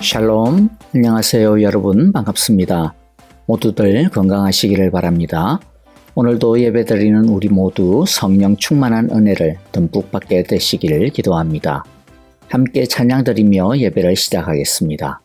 샬롬, 안녕하세요 여러분, 반갑습니다. 모두들 건강하시기를 바랍니다. 오늘도 예배드리는 우리 모두 성령 충만한 은혜를 듬뿍 받게 되시기를 기도합니다. 함께 찬양드리며 예배를 시작하겠습니다.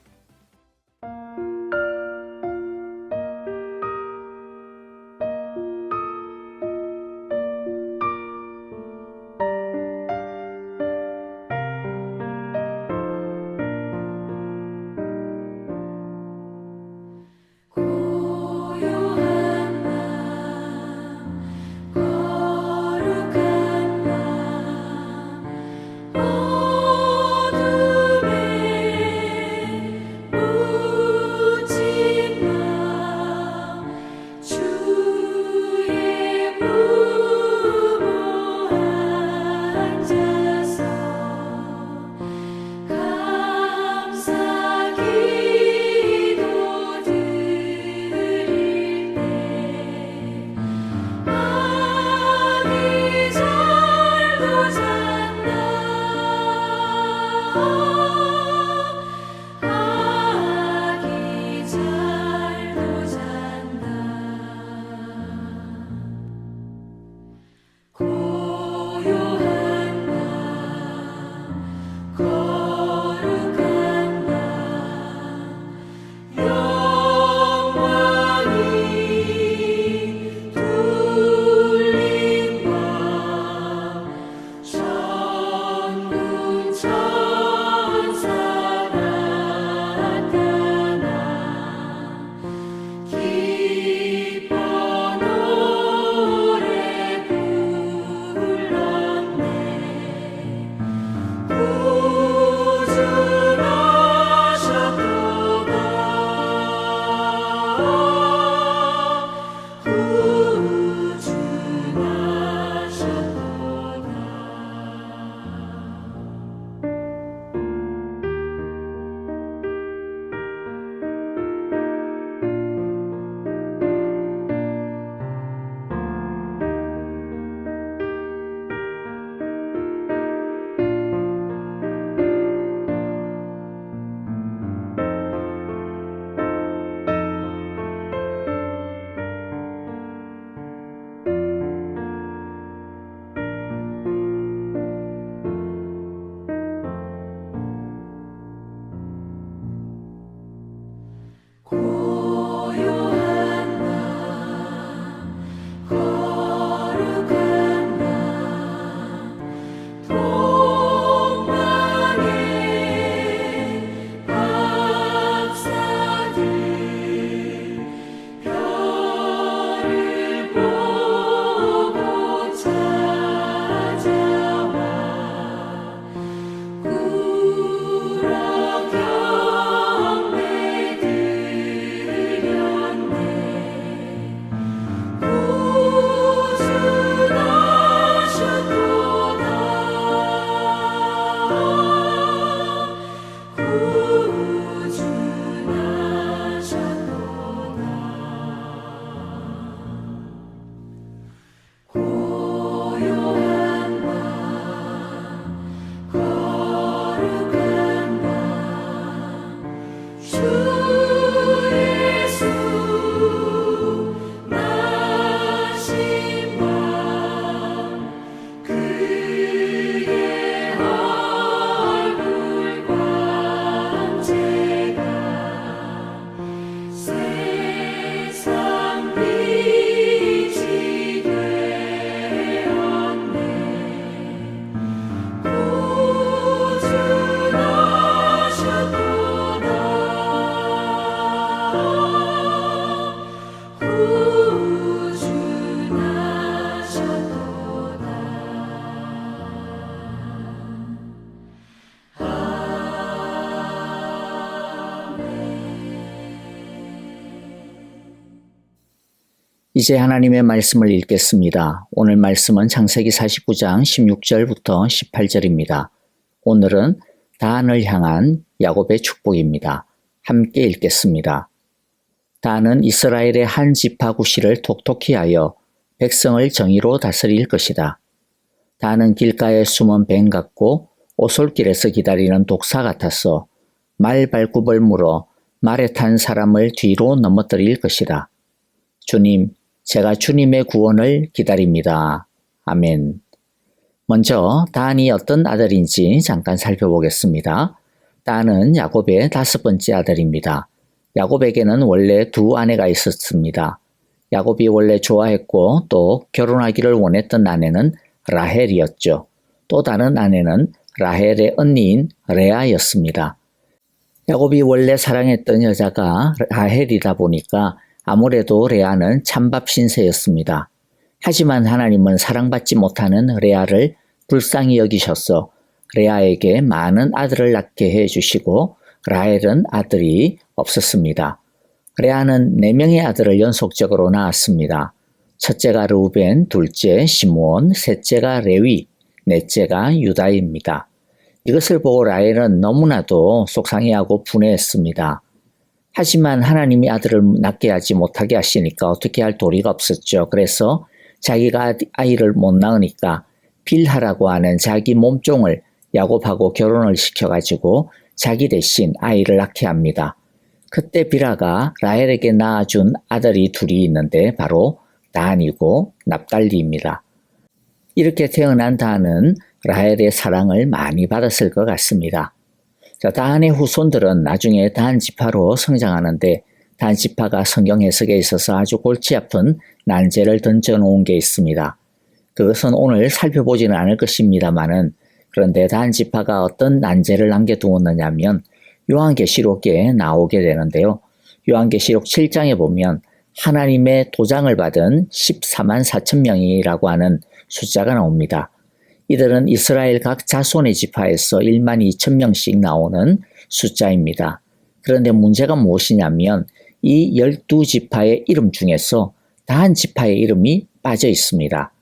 이제 하나님의 말씀을 읽겠습니다. 오늘 말씀은 창세기 49장 16절부터 18절입니다. 오늘은 다한을 향한 야곱의 축복입니다. 함께 읽겠습니다. 다한은 이스라엘의 한 지파 구시를 톡톡히 하여 백성을 정의로 다스릴 것이다. 다한은 길가에 숨은 뱀 같고 오솔길에서 기다리는 독사 같았어 말 발굽을 물어 말에 탄 사람을 뒤로 넘어뜨릴 것이다. 주님, 제가 주님의 구원을 기다립니다. 아멘. 먼저 단이 어떤 아들인지 잠깐 살펴보겠습니다. 단은 야곱의 5번째 아들입니다. 야곱에게는 원래 2 아내가 있었습니다. 야곱이 원래 좋아했고 또 결혼하기를 원했던 아내는 라헬이었죠. 또 다른 아내는 라헬의 언니인 레아였습니다. 야곱이 원래 사랑했던 여자가 라헬이다 보니까 아무래도 레아는 찬밥 신세였습니다. 하지만 하나님은 사랑받지 못하는 레아를 불쌍히 여기셔서 레아에게 많은 아들을 낳게 해주시고 라헬은 아들이 없었습니다. 레아는 4명의 아들을 연속적으로 낳았습니다. 첫째가 르우벤, 둘째 시므온, 셋째가 레위, 넷째가 유다입니다. 이것을 보고 라헬은 너무나도 속상해하고 분해했습니다. 하지만 하나님이 아들을 낳게 하지 못하게 하시니까 어떻게 할 도리가 없었죠. 그래서 자기가 아이를 못 낳으니까 빌하라고 하는 자기 몸종을 야곱하고 결혼을 시켜가지고 자기 대신 아이를 낳게 합니다. 그때 빌하가 라헬에게 낳아준 아들이 2이 있는데 바로 단이고 납달리입니다. 이렇게 태어난 단은 라헬의 사랑을 많이 받았을 것 같습니다. 자, 단의 후손들은 나중에 단 지파로 성장하는데 단 지파가 성경 해석에 있어서 아주 골치 아픈 난제를 던져놓은 게 있습니다. 그것은 오늘 살펴보지는 않을 것입니다만은 그런데 단 지파가 어떤 난제를 남겨두었느냐면 요한계시록에 나오게 되는데요. 요한계시록 7장에 보면 하나님의 도장을 받은 14만 4천 명이라고 하는 숫자가 나옵니다. 이들은 이스라엘 각 자손의 지파에서 1만 2천 명씩 나오는 숫자입니다. 그런데 문제가 무엇이냐면 이 12지파의 이름 중에서 단 지파의 이름이 빠져 있습니다.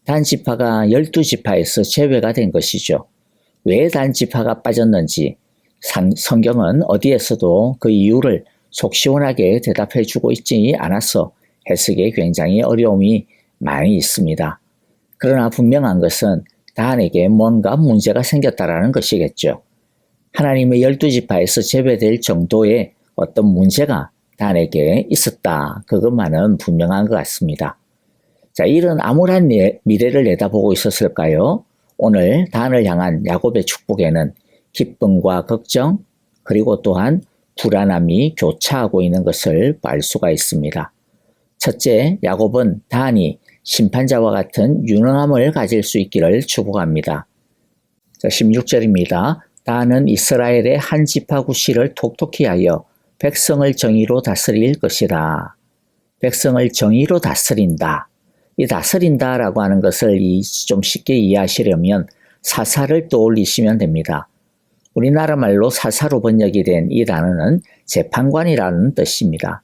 단 지파가 12지파에서 제외가 된 것이죠. 왜 단 지파가 빠졌는지 성경은 어디에서도 그 이유를 속 시원하게 대답해 주고 있지 않아서 해석에 굉장히 어려움이 많이 있습니다. 그러나 분명한 것은 단에게 뭔가 문제가 생겼다라는 것이겠죠. 하나님의 12지파에서 제외될 정도의 어떤 문제가 단에게 있었다. 그것만은 분명한 것 같습니다. 자, 이런 암울한 미래를 내다보고 있었을까요? 오늘 단을 향한 야곱의 축복에는 기쁨과 걱정 그리고 또한 불안함이 교차하고 있는 것을 알 수가 있습니다. 첫째, 야곱은 단이 심판자와 같은 유능함을 가질 수 있기를 축복합니다. 자, 16절입니다. 단은 이스라엘의 한 지파 구실을 톡톡히 하여 백성을 정의로 다스릴 것이다. 백성을 정의로 다스린다. 이 다스린다라고 하는 것을 좀 쉽게 이해하시려면 사사를 떠올리시면 됩니다. 우리나라 말로 사사로 번역이 된 이 단어는 재판관이라는 뜻입니다.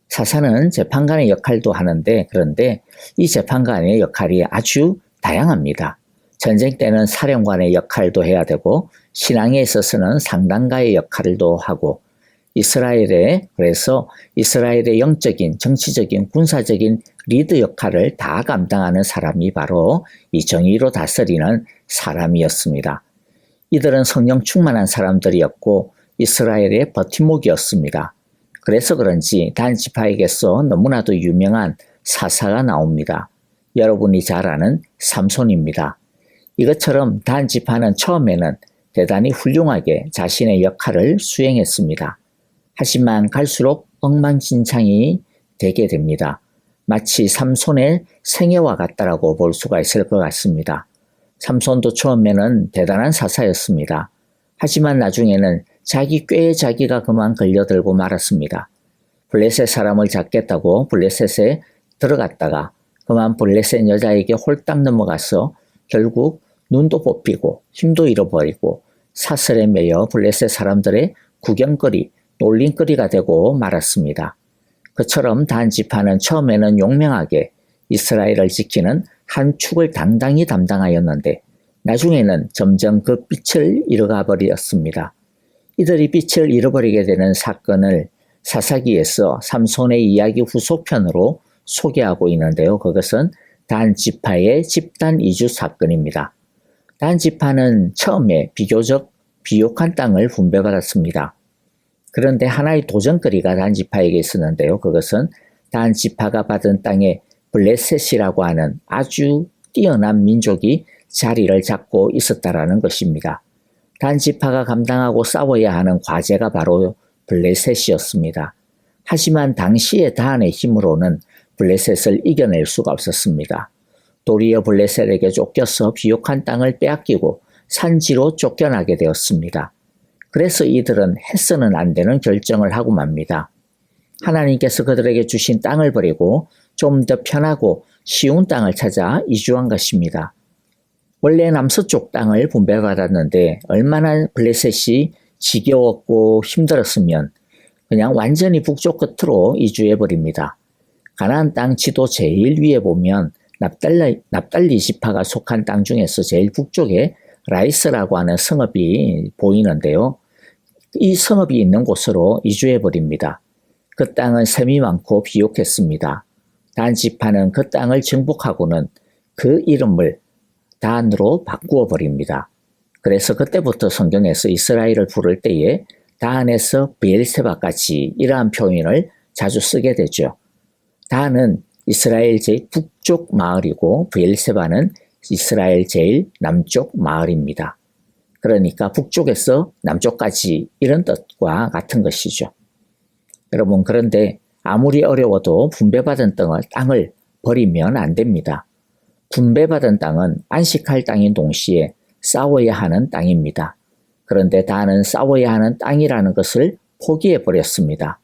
사사는 재판관의 역할도 하는데 그런데 이 재판관의 역할이 아주 다양합니다. 전쟁 때는 사령관의 역할도 해야 되고 신앙에 있어서는 상담가의 역할도 하고 그래서 이스라엘의 영적인, 정치적인, 군사적인 리더 역할을 다 감당하는 사람이 바로 이 정의로 다스리는 사람이었습니다. 이들은 성령 충만한 사람들이었고 이스라엘의 버팀목이었습니다. 그래서 그런지 단 지파에게서 너무나도 유명한 사사가 나옵니다. 여러분이 잘 아는 삼손입니다. 이것처럼 단 지파는 처음에는 대단히 훌륭하게 자신의 역할을 수행했습니다. 하지만 갈수록 엉망진창이 되게 됩니다. 마치 삼손의 생애와 같다라고 볼 수가 있을 것 같습니다. 삼손도 처음에는 대단한 사사였습니다. 하지만 나중에는 자기 꾀에 자기가 그만 걸려들고 말았습니다. 블레셋 사람을 잡겠다고 블레셋에 들어갔다가 그만 블레셋 여자에게 홀딱 넘어가서 결국 눈도 뽑히고 힘도 잃어버리고 사슬에 매여 블레셋 사람들의 구경거리, 놀림거리가 되고 말았습니다. 그처럼 단 지파는 처음에는 용맹하게 이스라엘을 지키는 한 축을 당당히 담당하였는데 나중에는 점점 그 빛을 잃어가 버렸습니다. 이들이 빛을 잃어버리게 되는 사건을 사사기에서 삼손의 이야기 후속편으로 소개하고 있는데요. 그것은 단 지파의 집단 이주 사건입니다. 단 지파는 처음에 비교적 비옥한 땅을 분배받았습니다. 그런데 하나의 도전거리가 단 지파에게 있었는데요. 그것은 단 지파가 받은 땅에 블레셋이라고 하는 아주 뛰어난 민족이 자리를 잡고 있었다라는 것입니다. 단 지파가 감당하고 싸워야 하는 과제가 바로 블레셋이었습니다. 하지만 당시의 단의 힘으로는 블레셋을 이겨낼 수가 없었습니다. 도리어 블레셋에게 쫓겨서 비옥한 땅을 빼앗기고 산지로 쫓겨나게 되었습니다. 그래서 이들은 해서는 안 되는 결정을 하고 맙니다. 하나님께서 그들에게 주신 땅을 버리고 좀 더 편하고 쉬운 땅을 찾아 이주한 것입니다. 원래 남서쪽 땅을 분배받았는데 얼마나 블레셋이 지겨웠고 힘들었으면 그냥 완전히 북쪽 끝으로 이주해 버립니다. 가나안 땅 지도 제일 위에 보면 납달리 지파가 속한 땅 중에서 제일 북쪽에 라이스라고 하는 성읍이 보이는데요. 이 성읍이 있는 곳으로 이주해 버립니다. 그 땅은 샘이 많고 비옥했습니다. 단 지파는 그 땅을 정복하고는 그 이름을 단으로 바꾸어 버립니다. 그래서 그때부터 성경에서 이스라엘을 부를 때에 단에서 베엘세바까지 이러한 표현을 자주 쓰게 되죠. 단은 이스라엘 제일 북쪽 마을이고 베엘세바는 이스라엘 제일 남쪽 마을입니다. 그러니까 북쪽에서 남쪽까지 이런 뜻과 같은 것이죠. 여러분, 그런데 아무리 어려워도 분배받은 땅을 버리면 안 됩니다. 분배받은 땅은 안식할 땅인 동시에 싸워야 하는 땅입니다. 그런데 단은 싸워야 하는 땅이라는 것을 포기해 버렸습니다.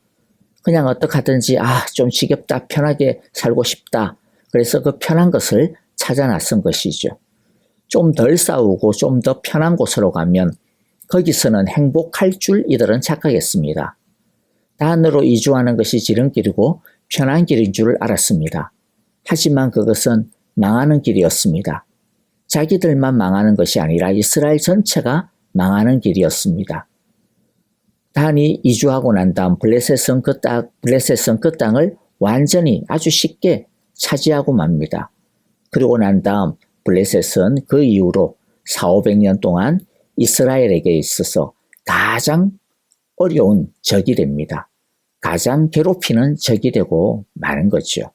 그냥 어떡하든지 좀 지겹다, 편하게 살고 싶다. 그래서 그 편한 것을 찾아 나선 것이죠. 좀 덜 싸우고 좀 더 편한 곳으로 가면 거기서는 행복할 줄 이들은 착각했습니다. 단으로 이주하는 것이 지름길이고 편한 길인 줄 알았습니다. 하지만 그것은 망하는 길이었습니다. 자기들만 망하는 것이 아니라 이스라엘 전체가 망하는 길이었습니다. 단이 이주하고 난 다음 블레셋은 그 땅을 완전히 아주 쉽게 차지하고 맙니다. 그리고 난 다음 블레셋은 그 이후로 400~500년 동안 이스라엘에게 있어서 가장 어려운 적이 됩니다. 가장 괴롭히는 적이 되고 마는 거죠.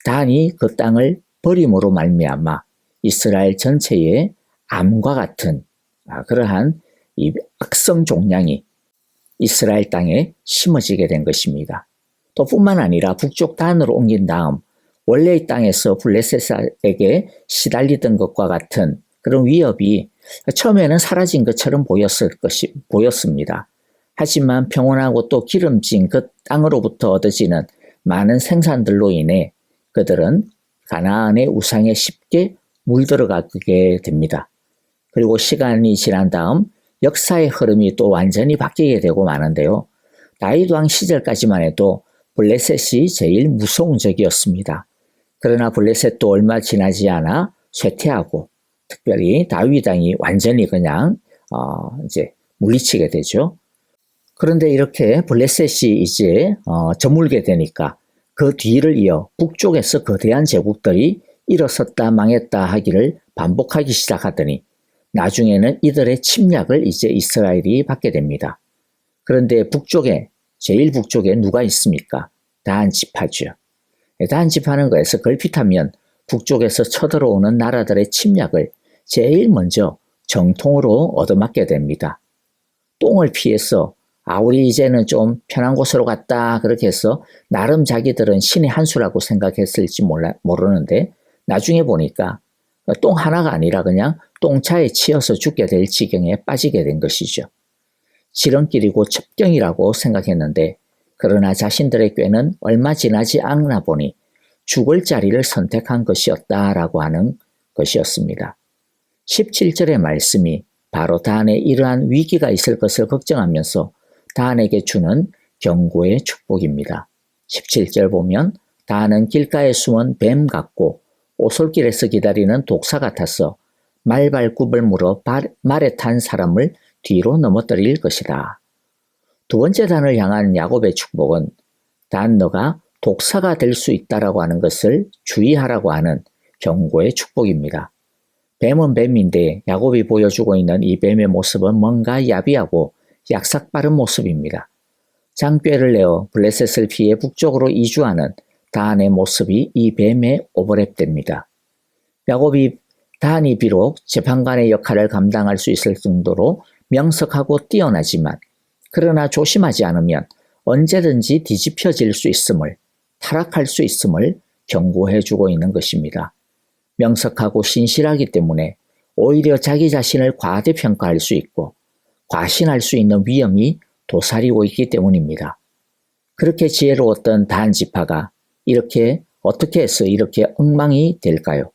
단이 그 땅을 버림으로 말미암아 이스라엘 전체에 암과 같은 그러한 이 악성 종양이 이스라엘 땅에 심어지게 된 것입니다. 또 뿐만 아니라 북쪽 단으로 옮긴 다음 원래의 땅에서 블레셋에게 시달리던 것과 같은 그런 위협이 처음에는 사라진 것처럼 보였습니다. 하지만 평온하고 또 기름진 그 땅으로부터 얻어지는 많은 생산들로 인해 그들은 가나안의 우상에 쉽게 물들어가게 됩니다. 그리고 시간이 지난 다음 역사의 흐름이 또 완전히 바뀌게 되고 마는데요. 다윗 왕 시절까지만 해도 블레셋이 제일 무서운 적이었습니다. 그러나 블레셋도 얼마 지나지 않아 쇠퇴하고 특별히 다윗 왕이 완전히 그냥 이제 물리치게 되죠. 그런데 이렇게 블레셋이 이제 저물게 되니까 그 뒤를 이어 북쪽에서 거대한 제국들이 일어섰다 망했다 하기를 반복하기 시작하더니 나중에는 이들의 침략을 이제 이스라엘이 받게 됩니다. 그런데 제일 북쪽에 누가 있습니까? 단 지파죠. 단 지파는 거에서 걸핏하면 북쪽에서 쳐들어오는 나라들의 침략을 제일 먼저 정통으로 얻어맞게 됩니다. 똥을 피해서 우리 이제는 좀 편한 곳으로 갔다 그렇게 해서 나름 자기들은 신의 한 수라고 생각했을지 모르는데 나중에 보니까 똥 하나가 아니라 그냥 똥차에 치여서 죽게 될 지경에 빠지게 된 것이죠. 지름길이고 첩경이라고 생각했는데 그러나 자신들의 꾀는 얼마 지나지 않나 보니 죽을 자리를 선택한 것이었다라고 하는 것이었습니다. 17절의 말씀이 바로 단에 이러한 위기가 있을 것을 걱정하면서 단에게 주는 경고의 축복입니다. 17절 보면 단은 길가에 숨은 뱀 같고 오솔길에서 기다리는 독사 같아서 말발굽을 물어 말에 탄 사람을 뒤로 넘어뜨릴 것이다. 두 번째 단을 향한 야곱의 축복은 단 너가 독사가 될 수 있다라고 하는 것을 주의하라고 하는 경고의 축복입니다. 뱀은 뱀인데 야곱이 보여주고 있는 이 뱀의 모습은 뭔가 야비하고 약삭 빠른 모습입니다. 장꾀를 내어 블레셋을 피해 북쪽으로 이주하는 다한의 모습이 이 뱀에 오버랩됩니다. 다한이 비록 재판관의 역할을 감당할 수 있을 정도로 명석하고 뛰어나지만 그러나 조심하지 않으면 언제든지 뒤집혀질 수 있음을, 타락할 수 있음을 경고해주고 있는 것입니다. 명석하고 신실하기 때문에 오히려 자기 자신을 과대평가할 수 있고 과신할 수 있는 위험이 도사리고 있기 때문입니다. 그렇게 지혜로웠던 다한 지파가 어떻게 해서 이렇게 엉망이 될까요?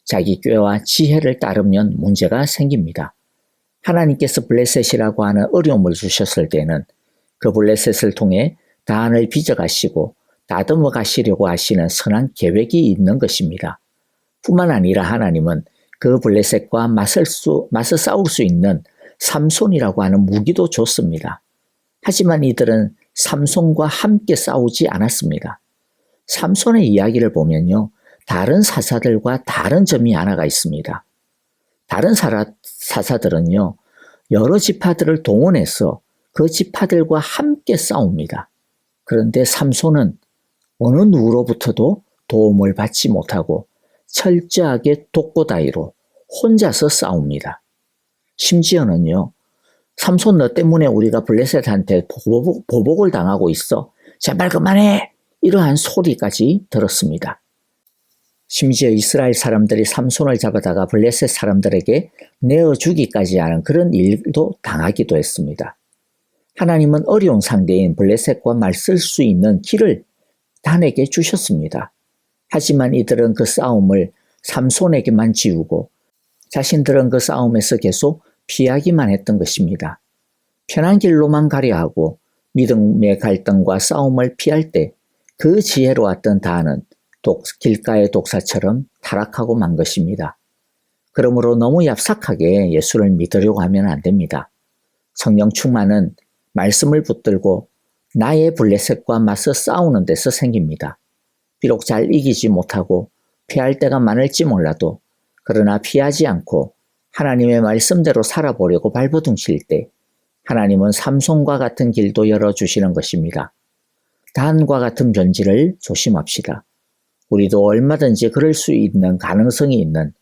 자기 꾀와 지혜를 따르면 문제가 생깁니다. 하나님께서 블레셋이라고 하는 어려움을 주셨을 때는 그 블레셋을 통해 다한을 빚어가시고 다듬어 가시려고 하시는 선한 계획이 있는 것입니다. 뿐만 아니라 하나님은 그 블레셋과 맞서 싸울 수 있는 삼손이라고 하는 무기도 줬습니다. 하지만 이들은 삼손과 함께 싸우지 않았습니다. 삼손의 이야기를 보면요. 다른 사사들과 다른 점이 하나가 있습니다. 다른 사사들은요. 여러 지파들을 동원해서 그 지파들과 함께 싸웁니다. 그런데 삼손은 어느 누구로부터도 도움을 받지 못하고 철저하게 독고다이로 혼자서 싸웁니다. 심지어는요. 삼손 너 때문에 우리가 블레셋한테 보복을 당하고 있어. 제발 그만해. 이러한 소리까지 들었습니다. 심지어 이스라엘 사람들이 삼손을 잡아다가 블레셋 사람들에게 내어주기까지 하는 그런 일도 당하기도 했습니다. 하나님은 어려운 상대인 블레셋과 맞설 수 있는 길을 단에게 주셨습니다. 하지만 이들은 그 싸움을 삼손에게만 지우고 자신들은 그 싸움에서 계속 피하기만 했던 것입니다. 편한 길로만 가려 하고 믿음의 갈등과 싸움을 피할 때 그 지혜로웠던 다한은 길가의 독사처럼 타락하고 만 것입니다. 그러므로 너무 얍삭하게 예수를 믿으려고 하면 안 됩니다. 성령 충만은 말씀을 붙들고 나의 블레셋과 맞서 싸우는 데서 생깁니다. 비록 잘 이기지 못하고 피할 때가 많을지 몰라도 그러나 피하지 않고 하나님의 말씀대로 살아보려고 발버둥칠 때 하나님은 삼손과 같은 길도 열어주시는 것입니다. 다한과 같은 변질을 조심합시다. 우리도 얼마든지 그럴 수 있는 가능성이 있는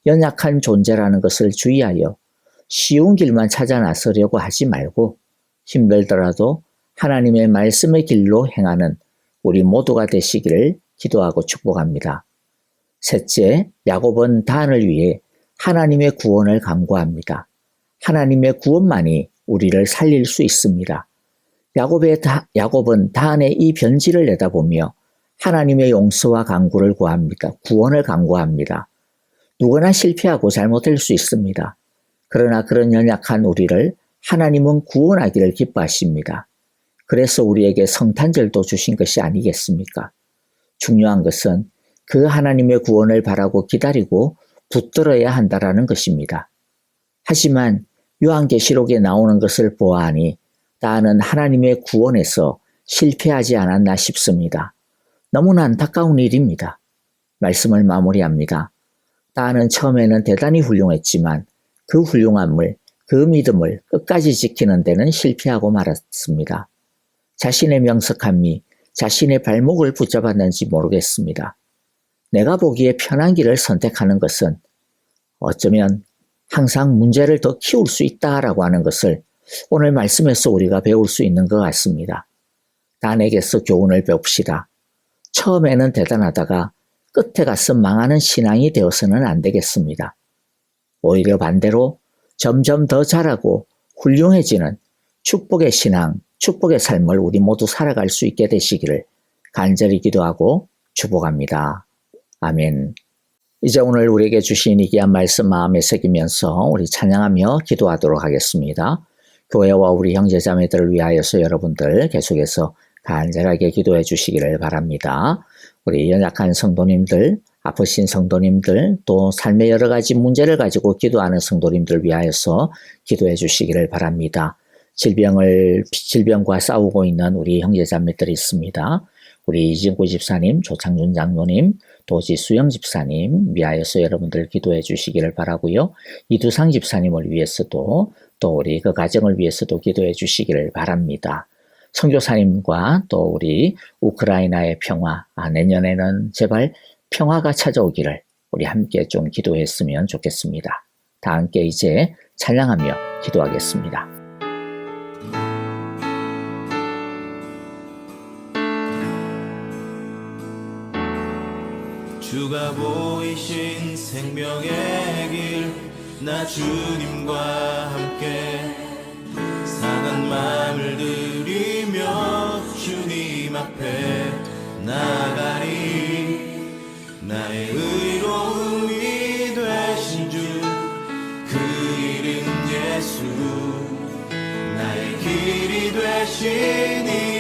연약한 존재라는 것을 주의하여 쉬운 길만 찾아 나서려고 하지 말고 힘들더라도 하나님의 말씀의 길로 행하는 우리 모두가 되시기를 기도하고 축복합니다. 셋째, 야곱은 다한을 위해 하나님의 구원을 간구합니다. 하나님의 구원만이 우리를 살릴 수 있습니다. 야곱은 다한의 이 변질을 내다보며 하나님의 용서와 간구를 구합니다. 구원을 간구합니다. 누구나 실패하고 잘못될 수 있습니다. 그러나 그런 연약한 우리를 하나님은 구원하기를 기뻐하십니다. 그래서 우리에게 성탄절도 주신 것이 아니겠습니까? 중요한 것은 그 하나님의 구원을 바라고 기다리고 붙들어야 한다라는 것입니다. 하지만 요한계시록에 나오는 것을 보아하니 다한은 하나님의 구원에서 실패하지 않았나 싶습니다. 너무나 안타까운 일입니다. 말씀을 마무리합니다. 다한은 처음에는 대단히 훌륭했지만 그 훌륭함을, 그 믿음을 끝까지 지키는 데는 실패하고 말았습니다. 자신의 명석함이 자신의 발목을 붙잡았는지 모르겠습니다. 내가 보기에 편한 길을 선택하는 것은 어쩌면 항상 문제를 더 키울 수 있다라고 하는 것을 오늘 말씀에서 우리가 배울 수 있는 것 같습니다. 다한에게서 교훈을 배웁시다. 처음에는 대단하다가 끝에 가서 망하는 신앙이 되어서는 안 되겠습니다. 오히려 반대로 점점 더 자라고 훌륭해지는 축복의 신앙, 축복의 삶을 우리 모두 살아갈 수 있게 되시기를 간절히 기도하고 축복합니다. 아멘. 이제 오늘 우리에게 주신 이 귀한 말씀 마음에 새기면서 우리 찬양하며 기도하도록 하겠습니다. 교회와 우리 형제자매들을 위하여서 여러분들 계속해서 간절하게 기도해 주시기를 바랍니다. 우리 연약한 성도님들, 아프신 성도님들, 또 삶의 여러 가지 문제를 가지고 기도하는 성도님들 위하여서 기도해 주시기를 바랍니다. 질병과 싸우고 있는 우리 형제자매들이 있습니다. 우리 이진구 집사님, 조창준 장로님, 도지수영 집사님 위하여서 여러분들 기도해 주시기를 바라고요. 이두상 집사님을 위해서도 또 우리 그 가정을 위해서도 기도해 주시기를 바랍니다. 선교사님과 또 우리 우크라이나의 평화, 내년에는 제발 평화가 찾아오기를 우리 함께 좀 기도했으면 좋겠습니다. 다 함께 이제 찬양하며 기도하겠습니다. 주가 보이신 생명의 길 나 주님과 함께 상한 마음을 들이며 주님 앞에 나가리 나의 의로움이 되신 주 그 이름 예수 나의 길이 되시니